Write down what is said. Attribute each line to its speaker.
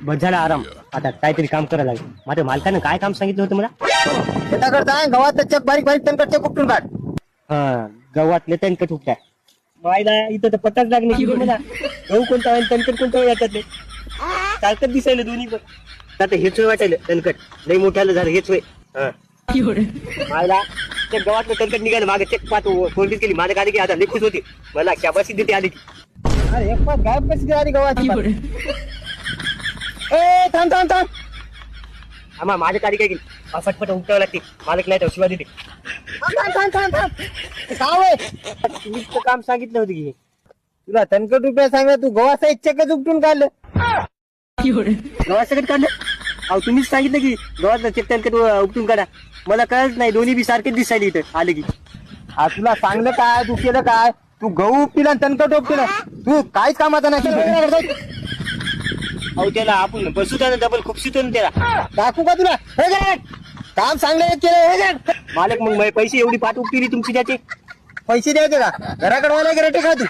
Speaker 1: बस झाला आराम. आता काहीतरी काम करायला लागेल. माझ्या मालकानं काय काम सांगितलं होतं मला?
Speaker 2: शेताकडे गव्हात चक बारीक बारीक तणकट चक उपटून काढ.
Speaker 1: हा, गव्हातले तणकट उपटाय. मायला इथं तर पत्ताच लागणे की मला गहू कोणता आहे तणकट कोणता वाटत नाही. सारखं दिसायला दोन्ही पण. आता हेच वाटायला तणकट लई मोठ्याला झालं हेच. मायला त्या गव्हातलं तणकट निघालं मागे चेक पाहतो कोणतीच केली माझ्या गाडी की आता लई खुश होती. मला शाबाशी देते आली की.
Speaker 2: अरे एक पाच गायब कशी झाली गव्हाची. ए थांब थांब थांब.
Speaker 1: आम्हा माझ्या गाडी काय केली फटफट उपटावं लागते. मालक नाही तर शिवाय देते.
Speaker 2: थांब थांब थांब थांब. काय होय?
Speaker 1: तुम्हीच तर काम सांगितलं होतं की
Speaker 2: तुला तणकट रुपया सांगा तू गव्हाचा एक चकच उपटून काढलं.
Speaker 1: गव्हा सगळं काढलं. अहो तुम्हीच सांगितलं की गव्हाचं चेक तणकट उपटून काढा. मला कळत नाही दोन्ही बी सारखेच दिसायला इथं आले की.
Speaker 2: तुला सांगलं काय तू केलं काय. तू गहू उपटीला आणि तणकट उपटीला. तू काहीच कामाचा नाही.
Speaker 1: अहो त्याला आपण बसू त्यानं डबल खुपशीतो ना त्याला.
Speaker 2: टाकू का तुला हे घे. काम सांगलं केलं हे घे.
Speaker 1: मालक मग माझे पैसे एवढी पाठ उपटिली तुमची त्याचे.
Speaker 2: पैसे द्यायचे का घराकडे वाला रेटे का तू.